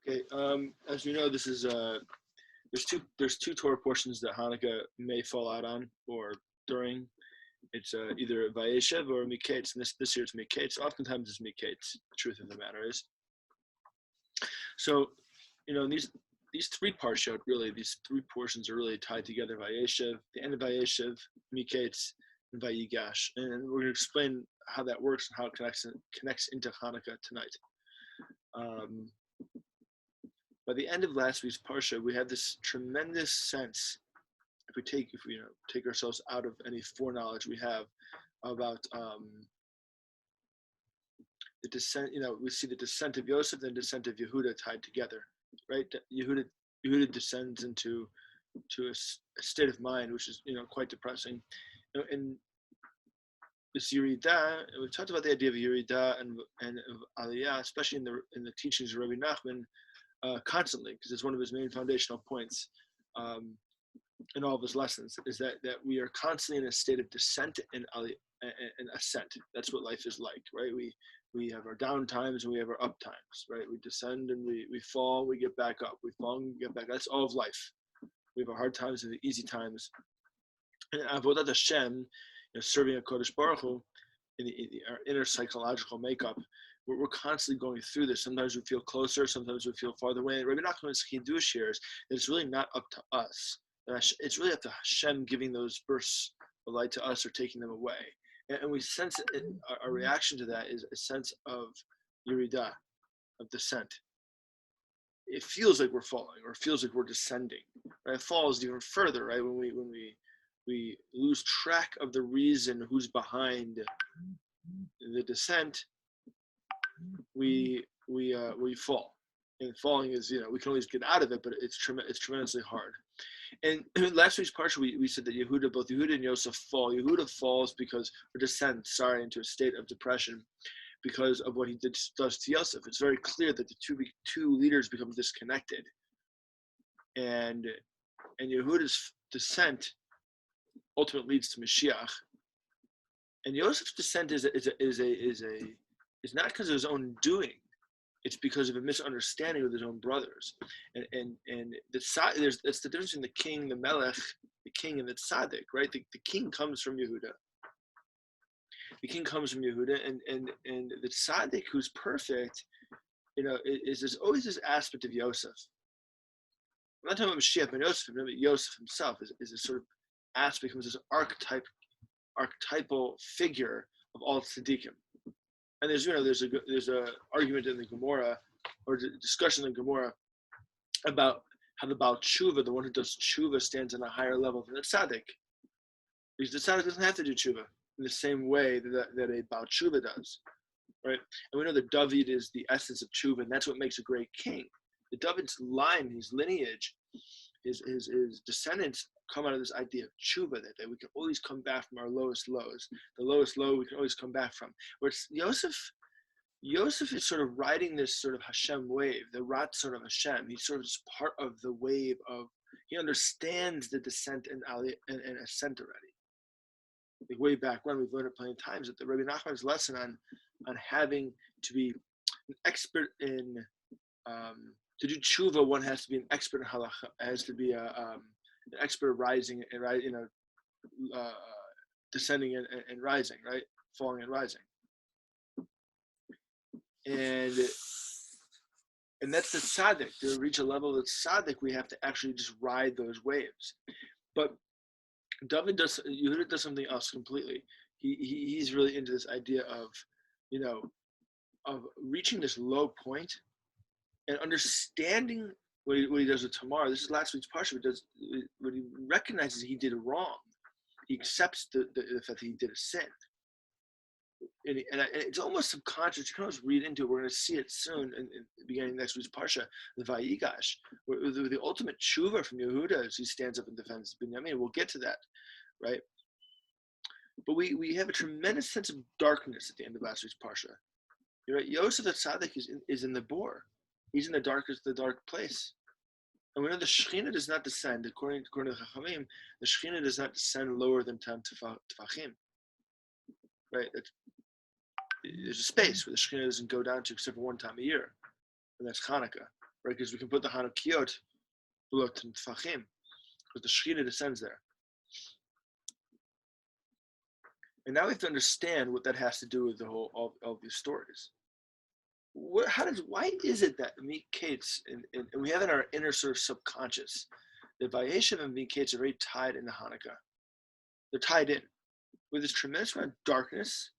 Okay. As you know, this is there's two Torah portions that Hanukkah may fall out on or during. It's either Vayeshev or Miketz, and this year it's Miketz. Oftentimes it's Miketz. The truth of the matter is, so these three parshot really, these three portions are really tied together. Vayeshev, the end of Vayeshev, Miketz, and Vayigash, and we're going to explain how that works and how it connects into Hanukkah tonight. By the end of last week's parsha, we had this tremendous sense. If we take ourselves out of any foreknowledge we have about the descent, we see the descent of Yosef and the descent of Yehuda tied together, right? Yehuda descends into a state of mind which is quite depressing. In this Yerida, we talked about the idea of Yerida and of Aliyah, especially in the teachings of Rabbi Nachman. Constantly, because it's one of his main foundational points in all of his lessons, is that we are constantly in a state of descent and ascent. That's what life is like, right? We have our down times and we have our up times, right? We descend and we fall, we get back up. We fall and we get back. That's all of life. We have our hard times and the easy times. And Avodat Hashem, serving a Kodesh Baruch Hu, in our inner psychological makeup, we're constantly going through this. Sometimes we feel closer, sometimes we feel farther away. And Rabbi Nachman's chidush here is that it's really not up to us. It's really up to Hashem giving those bursts of light to us or taking them away. And we sense our reaction to that is a sense of Yerida, of descent. It feels like we're falling, or it feels like we're descending. Right? Fall is even further, right? When we lose track of the reason who's behind the descent, we fall, and falling is we can always get out of it, but it's tremendously hard. And last week's parsha we said that both Yehuda and Yosef fall. Yehuda falls descends into a state of depression because of what he does to Yosef. It's very clear that the two leaders become disconnected, and Yehuda's descent ultimately leads to Mashiach, and Yosef's descent is not because of his own doing. It's because of a misunderstanding with his own brothers. And that's the difference between the king, the melech, the king, and the tzaddik, right? The king comes from Yehuda. The king comes from Yehuda, and the tzaddik who's perfect, is always this aspect of Yosef. I'm not talking about Mashiach ben Yosef, but Yosef himself is a sort of aspect, becomes this archetypal figure of all tzaddikim. And there's a argument in the Gemara, or a discussion in the Gemara, about how the Baal Tshuva, the one who does Tshuva, stands on a higher level than the Tzaddik. Because the Tzaddik doesn't have to do Tshuva in the same way that a Baal Tshuva does, right? And we know that David is the essence of Tshuva, and that's what makes a great king. The David's line, his lineage, his descendants come out of this idea of tshuva, that we can always come back from our lowest lows. The lowest low we can always come back from. Whereas Yosef is sort of riding this sort of Hashem wave, the Ratzon of Hashem. He's sort of just part of the wave of, he understands the descent and ascent already. Like way back when, we've learned it plenty of times, that the Rabbi Nachman's lesson on having to be an expert in, to do tshuva, one has to be an expert in halacha, has to be an expert rising and descending and rising, right? Falling and rising. And that's the tzaddik. To reach a level of tzaddik, we have to actually just ride those waves. But Yehuda does something else completely. He's really into this idea of, of reaching this low point and understanding what he does with Tamar. This is last week's parsha. What he recognizes he did wrong. He accepts the fact that he did a sin. And it's almost subconscious. You can almost read into it. We're going to see it soon in the beginning of next week's parsha, the Vayigash, where the ultimate tshuva from Yehuda as he stands up and defends Binyamin. We'll get to that, right? But we have a tremendous sense of darkness at the end of last week's parsha. You're right. Yosef the Tzaddik is in the bor. He's in the dark place. And we know the Shekhinah does not descend, according to the Chachamim, the Shekhinah does not descend lower than 10 tefachim. Right? There's a space where the Shekhinah doesn't go down to except for one time a year, and that's Chanukah. right? Because we can put the Hanukkot below Tfachim, because the Shekhinah descends there. And now we have to understand what that has to do with the whole all these stories. Why is it that Miketz, and we have in our inner sort of subconscious, the Vayeshev and Miketz are very tied into Hanukkah. They're tied in with this tremendous amount of darkness.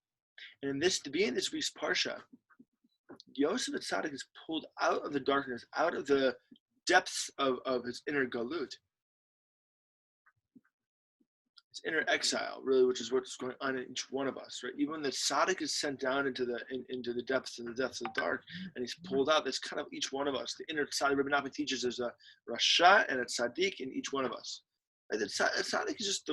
And in this, to be in this week's Parsha, Yosef Atzadik is pulled out of the darkness, out of the depths of his inner galut, his inner exile, really, which is what's going on in each one of us, right? Even when the tzaddik is sent down into the depths of the dark, and he's pulled out, that's kind of each one of us. The inner tzaddik, Rabbi Nachman teaches there's a rasha and a tzaddik in each one of us. Right? The tzaddik is just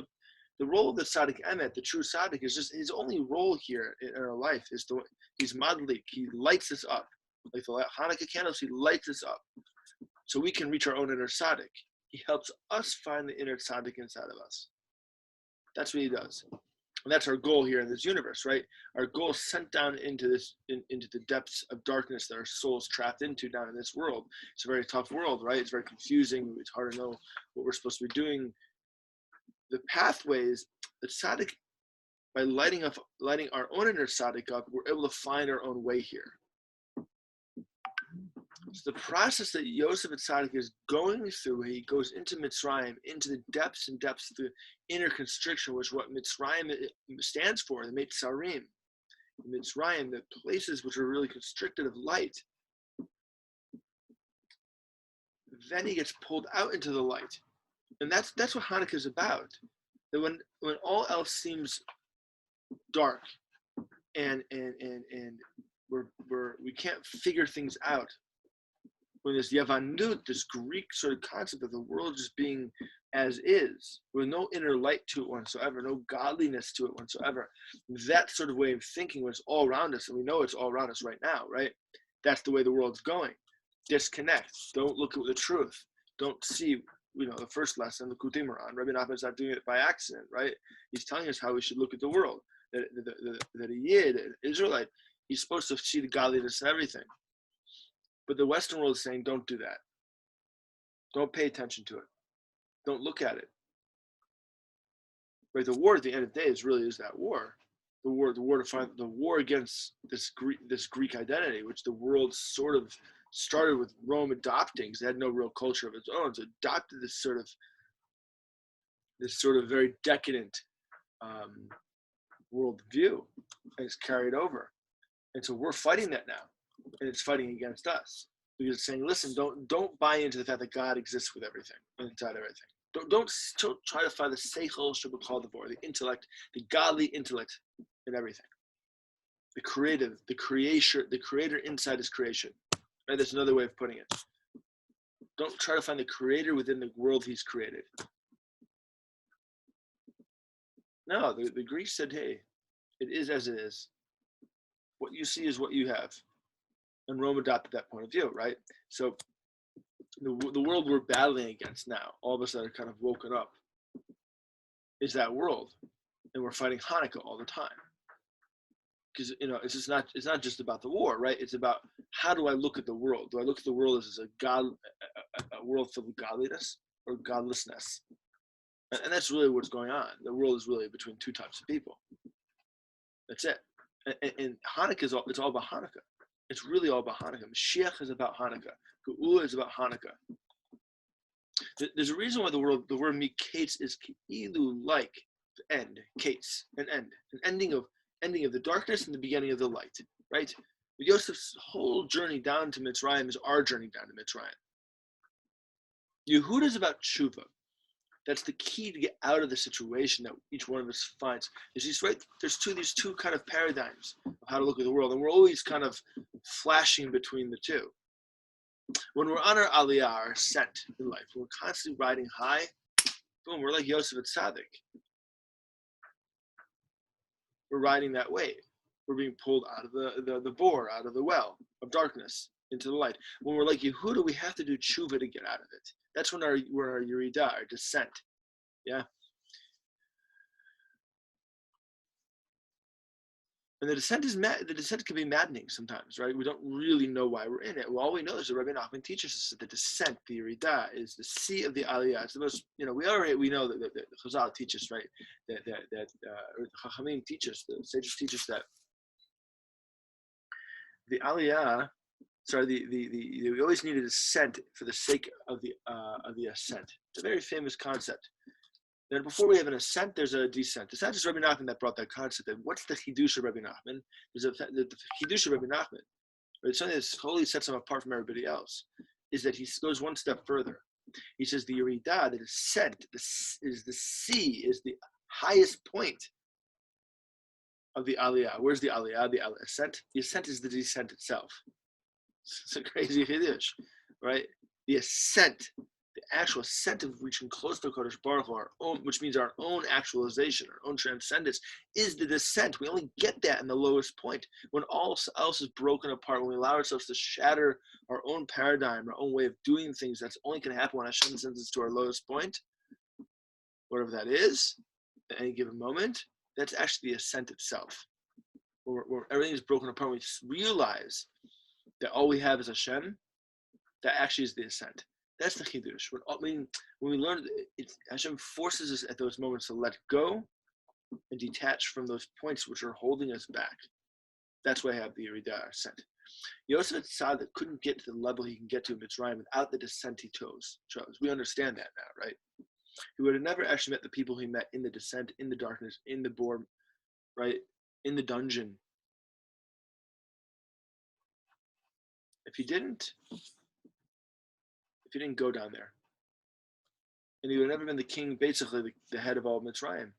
the role of the tzaddik emet, the true tzaddik, is just his only role here in our life is he's madlik, he lights us up. Like the Hanukkah candles, he lights us up so we can reach our own inner tzaddik. He helps us find the inner tzaddik inside of us. That's what he does. And that's our goal here in this universe, right? Our goal is sent down into the depths of darkness that our soul's trapped into down in this world. It's a very tough world, right? It's very confusing. It's hard to know what we're supposed to be doing. The pathways, the tzaddik, by lighting our own inner tzaddik up, we're able to find our own way here. It's the process that Yosef Atzadik is going through. He goes into Mitzrayim, into the depths and depths of the inner constriction, which is what Mitzrayim stands for, the Mitzrayim. Mitzrayim, the places which are really constricted of light. Then he gets pulled out into the light. And that's what Hanukkah is about. That when all else seems dark and we can't figure things out, when there's Yavanut, this Greek sort of concept of the world just being as is, with no inner light to it whatsoever, no godliness to it whatsoever, that sort of way of thinking was all around us, and we know it's all around us right now, right? That's the way the world's going. Disconnect. Don't look at the truth. Don't see, the first lesson, the Kutim Moran. Rabbi Nachman is not doing it by accident, right? He's telling us how we should look at the world. That a Yid, an Israelite, he's supposed to see the godliness in everything. But the Western world is saying, don't do that. Don't pay attention to it. Don't look at it. Right? The war at the end of the day is that war. The war against this Greek identity, which the world sort of started with Rome adopting, because they had no real culture of its own. So it adopted this sort of very decadent worldview, and it's carried over. And so we're fighting that now. And it's fighting against us, because it's saying, listen, don't buy into the fact that God exists with everything, inside everything. Don't try to find the seichel shebekol devor, the intellect, the godly intellect in everything. The creator inside his creation. Right? That's another way of putting it. Don't try to find the creator within the world he's created. No, the Greeks said, hey, it is as it is. What you see is what you have. And Rome adopted that point of view, right? So the world we're battling against now, all of us that are kind of woken up, is that world. And we're fighting Hanukkah all the time. Because, it's not just about the war, right? It's about, how do I look at the world? Do I look at the world as a world filled with godliness or godlessness? And that's really what's going on. The world is really between two types of people. That's it. And Hanukkah it's all about Hanukkah. It's really all about Hanukkah. Mashiach is about Hanukkah. Geula is about Hanukkah. There's a reason why the word Miketz is Ki'ilu, like the end, Ketz, an end, an ending of the darkness and the beginning of the light, right? But Yosef's whole journey down to Mitzrayim is our journey down to Mitzrayim. Yehuda is about tshuva. That's the key to get out of the situation that each one of us finds. There's these two kind of paradigms of how to look at the world, and we're always kind of flashing between the two. When we're on our aliyah, our ascent in life, we're constantly riding high. Boom, we're like Yosef Atzadik. We're riding that wave. We're being pulled out of the bore, out of the well of darkness into the light. When we're like Yehuda, we have to do tshuva to get out of it. That's when our yeridah, our descent. Yeah. And the descent the descent can be maddening sometimes, right? We don't really know why we're in it. Well, all we know is that Rabbi Nachman teaches us that the descent, the Yerida, is the sea of the Aliyah. It's the most, we know that the Chazal teaches, right? That the Chachamim teach us, the sages teach us that the Aliyah, we always need a descent for the sake of the ascent. It's a very famous concept. Then before we have an ascent, there's a descent. It's not just Rabbi Nachman that brought that concept. What's the chidush of Rabbi Nachman? The chidush of Rabbi Nachman, right? Something that totally sets him apart from everybody else, is that he goes one step further. He says the Yerida, the descent, is the sea, is the highest point of the Aliyah. Where's the Aliyah? The ascent. The ascent is the descent itself. It's a crazy chidush, right? The ascent. The actual ascent of reaching close to Kodesh Baruch Hu, our own, which means our own actualization, our own transcendence, is the descent. We only get that in the lowest point. When all else is broken apart, when we allow ourselves to shatter our own paradigm, our own way of doing things, that's only going to happen when Hashem sends us to our lowest point, whatever that is, at any given moment. That's actually the ascent itself. Where everything is broken apart, we realize that all we have is Hashem. That actually is the ascent. That's the chidush. When we learn, Hashem forces us at those moments to let go and detach from those points which are holding us back. That's why I have the Yerida ascent. Yosef Tzaddik couldn't get to the level he can get to in Mitzrayim without the descent he chose. We understand that now, right? He would have never actually met the people he met in the descent, in the darkness, in the bore, right, in the dungeon. If he didn't go down there, and he would have never been the king, basically the head of all Mitzrayim,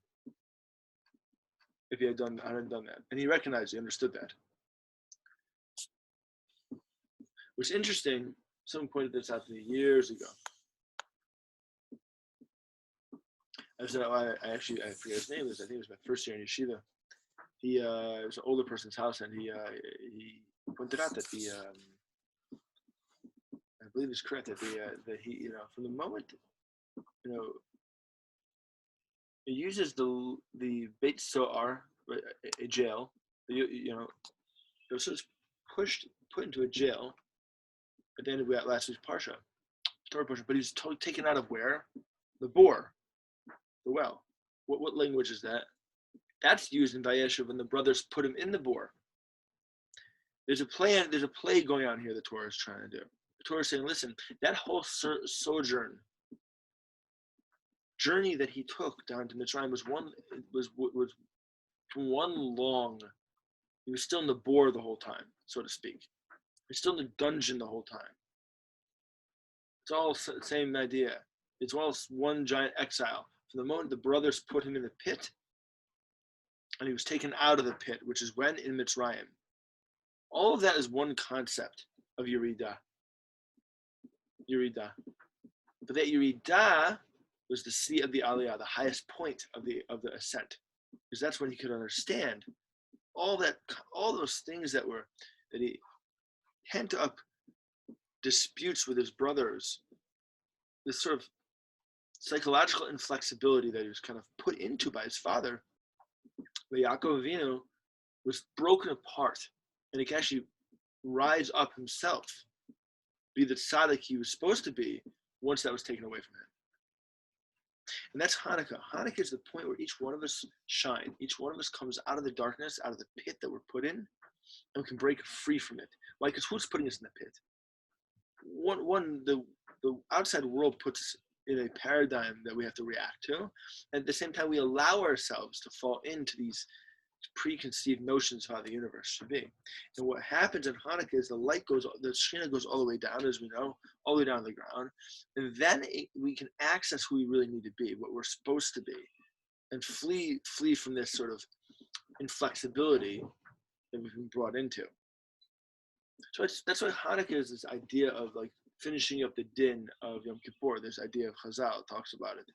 if he hadn't done that. And he recognized, he understood that. What's interesting, someone pointed this out to me years ago. I said, I forget his name. I think it was my first year in yeshiva. It was an older person's house, and he pointed out that I believe it's correct that he, from the moment, he uses the Beit Soar, a jail, Yosef was put into a jail at the end of last week's parsha, Torah portion, but he's totally taken out of where? The bore, the well. What language is that? That's used in Vayeshev when the brothers put him in the bore. There's a play going on here the Torah is trying to do. The Torah is saying, listen, that whole journey that he took down to Mitzrayim was one long. He was still in the bore the whole time, so to speak. He's still in the dungeon the whole time. It's all the same idea. It's all one giant exile. From the moment the brothers put him in the pit, and he was taken out of the pit, which is when in Mitzrayim. All of that is one concept of Yerida. But that Yerida was the sea of the Aliyah, the highest point of the ascent, because that's when he could understand all those things that he pent up disputes with his brothers, this sort of psychological inflexibility that he was kind of put into by his father. But Yaakov Avinu was broken apart, and he can actually rise up himself, be the tzaddik he was supposed to be once that was taken away from him. And that's Chanukah. Chanukah is the point where each one of us shine. Each one of us comes out of the darkness, out of the pit that we're put in, and we can break free from it. Why? Because who's putting us in the pit? The outside world puts us in a paradigm that we have to react to. And at the same time, we allow ourselves to fall into these preconceived notions of how the universe should be. And what happens in Hanukkah is the Shekhinah goes all the way down, as we know, all the way down to the ground. And then we can access who we really need to be, what we're supposed to be, and flee from this sort of inflexibility that we've been brought into. So that's why Hanukkah is this idea of like finishing up the din of Yom Kippur. This idea of Chazal talks about it.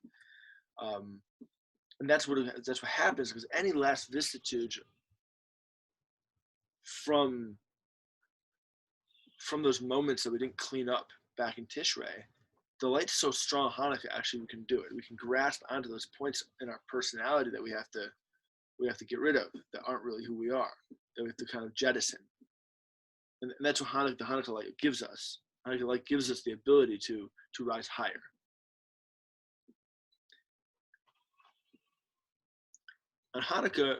And that's what happens, because any last vestige from those moments that we didn't clean up back in Tishrei, the light's so strong Hanukkah, actually we can do it. We can grasp onto those points in our personality that we have to we have to get rid of, that aren't really who we are, that we have to kind of jettison. And that's what the Hanukkah light gives us. Hanukkah light gives us the ability to rise higher. On Hanukkah,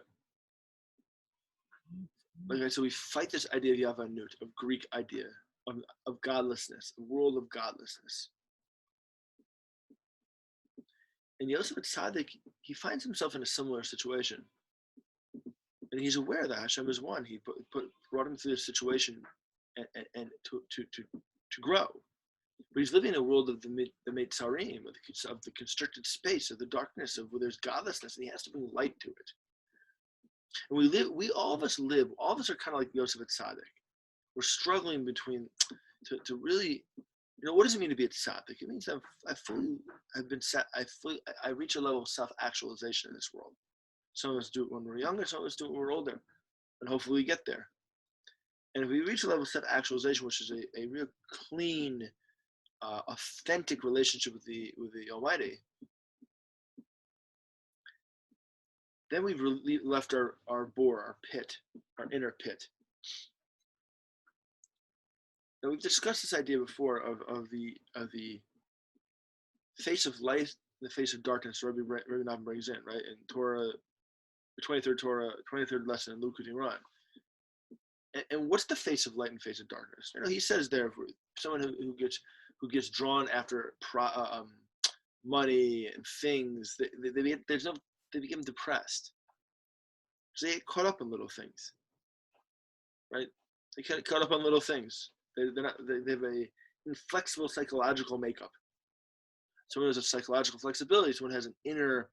like I said, we fight this idea of Yavanut, of Greek idea, of godlessness, a world of godlessness. And Yosef Tzaddik, he finds himself in a similar situation. And he's aware that Hashem is one. He brought him through this situation and to grow. But he's living in a world of the Meitzarim, of the constricted space, of the darkness, of where there's godlessness, and he has to bring light to it. And all of us are kind of like Yosef Tzaddik. We're struggling between, to really, what does it mean to be a tzaddik? It means I reach a level of self-actualization in this world. Some of us do it when we're younger, some of us do it when we're older, and hopefully we get there. And if we reach a level of self-actualization, which is a real clean, authentic relationship with the Almighty, then we've left our bore, our pit, our inner pit. And we've discussed this idea before of the face of light, the face of darkness. Rabbi Nachman brings in, right, in Torah, the 23rd lesson in Likutei Moharan. And what's the face of light and face of darkness? He says there, someone who gets drawn after money and things, they become depressed. So they get caught up in little things, right? They get caught up on little things. They have a inflexible psychological makeup. Someone has a psychological flexibility. Someone has an inner.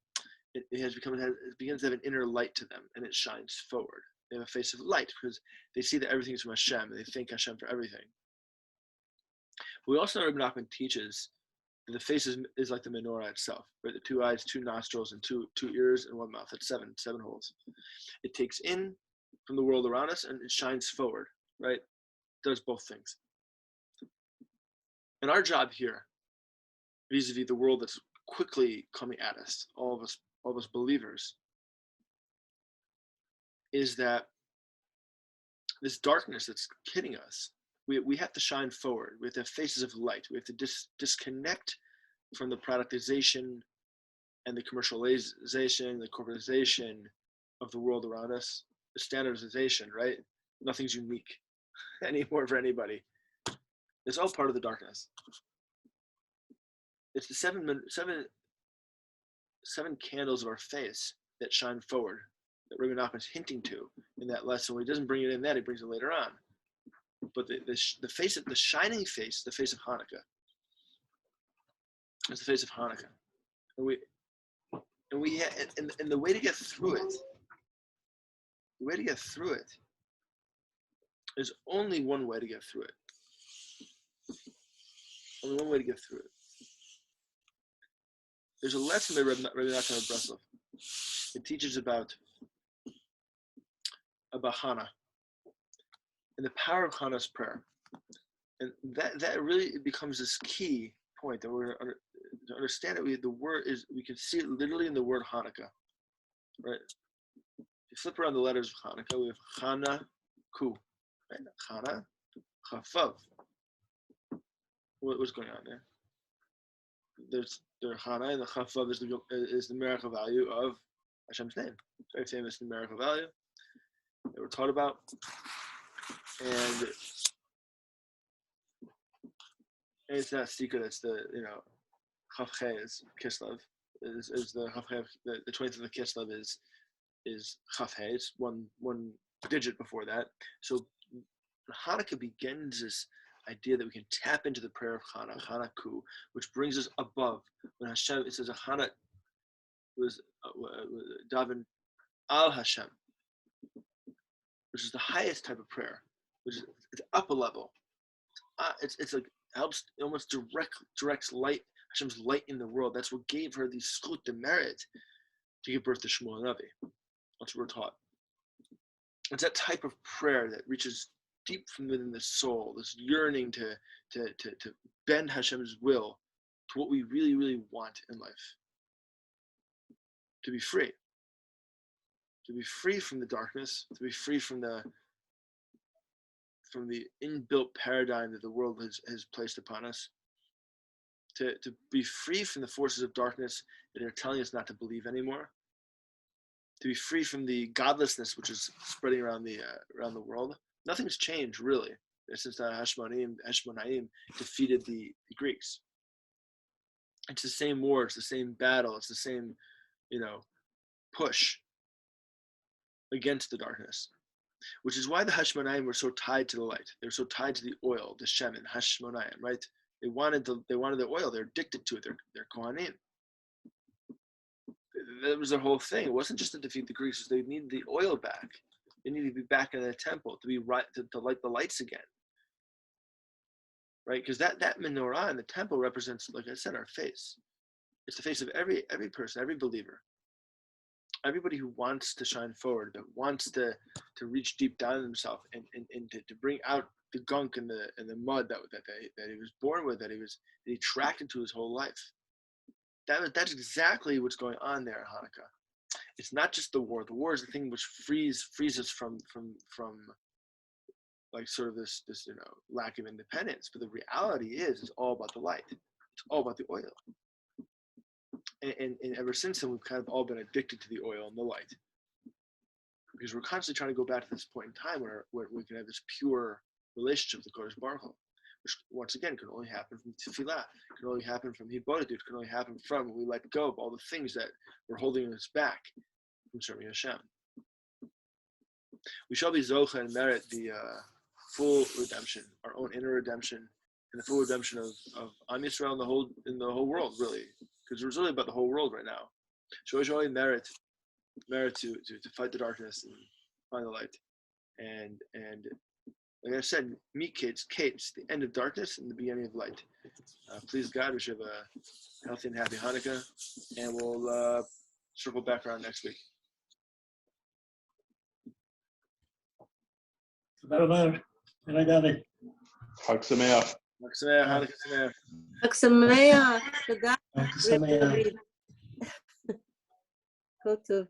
It begins to have an inner light to them, and it shines forward. They have a face of light because they see that everything is from Hashem, and they thank Hashem for everything. We also know Rabbi Nachman teaches that the face is like the menorah itself, right? The 2 eyes, 2 nostrils, and two ears, and 1 mouth. That's seven holes. It takes in from the world around us, and it shines forward, right? It does both things. And our job here, vis-a-vis the world that's quickly coming at us, all of us believers, is that this darkness that's hitting us, we have to shine forward. We have to have faces of light. We have to disconnect from the productization and the commercialization, the corporatization of the world around us, the standardization, right? Nothing's unique anymore for anybody. It's all part of the darkness. It's the seven candles of our face that shine forward, that Rabbi Nachman's hinting to in that lesson. When he doesn't bring it in that, he brings it later on. But the face of the shining face, the face of Hanukkah, is the face of Hanukkah, and the way to get through it, is only one way to get through it. Only one way to get through it. There's a lesson by Rabbi Nachman of Breslov. It teaches about Hannah and the power of Hannah's prayer, and that really becomes this key point that we're going to understand it. We can see it literally in the word Hanukkah, right? If you flip around the letters of Hanukkah, we have Chanukah, right? Chana, Chafav. What's going on there? There's the Chana, and the Chafav is the numerical value of Hashem's name. Very famous numerical value that we're taught about. And it's not secret. It's the Chafche is Kislev. Is the Chafche, the 20th of Kislev is Chafche. It's one digit before that. So Hanukkah begins this idea that we can tap into the prayer of Chanukah, which brings us above. When Hashem, it says Hannah was daven al Hashem, which is the highest type of prayer, which is it's up a level. It's like helps, almost directs light, Hashem's light in the world. That's what gave her the zchut, the merit, to give birth to Shmuel Navi. That's what we're taught. It's that type of prayer that reaches deep from within the soul, this yearning to bend Hashem's will to what we really, really want in life. To be free. to be free from the darkness, to be free from the inbuilt paradigm that the world has placed upon us, to be free from the forces of darkness that are telling us not to believe anymore, to be free from the godlessness which is spreading around the world. Nothing's changed really since the Hashmonaim defeated the Greeks. It's the same war, it's the same battle, it's the same, push against the darkness. Which is why the Hashmonaim were so tied to the light. They were so tied to the oil, the shemen, Hashmonaim, right? They wanted the oil. They're addicted to it. They're Kohanim. That was their whole thing. It wasn't just to defeat the Greeks. They needed the oil back. They needed to be back in the temple, to be right, to light the lights again, right? Because that menorah in the temple represents, like I said, our face. It's the face of every person, every believer. Everybody who wants to shine forward, that wants to reach deep down in himself and to bring out the gunk and the mud that he was born with, that he attracted to his whole life. That's exactly what's going on there in Hanukkah. It's not just the war. The war is the thing which frees us from like sort of this lack of independence. But the reality is, it's all about the light. It's all about the oil. And ever since then, we've kind of all been addicted to the oil and the light, because we're constantly trying to go back to this point in time where we can have this pure relationship with the Kodesh Baruch Hu, which once again can only happen from tefillah, can only happen from hibodedut, can only happen from when we let go of all the things that were holding us back from serving Hashem. We shall be zocha and merit the full redemption, our own inner redemption, and the full redemption of Am Yisrael in the whole world, really. Because it's really about the whole world right now. Shoy merit to fight the darkness and find the light. And like I said, Miketz, the end of darkness and the beginning of light. Please God, we should have a healthy and happy Hanukkah, and we'll circle back around next week. Bye-bye. Chag Sameach. Hanukkah Sameach. חג שמח, תודה. חג שמח. כל טוב.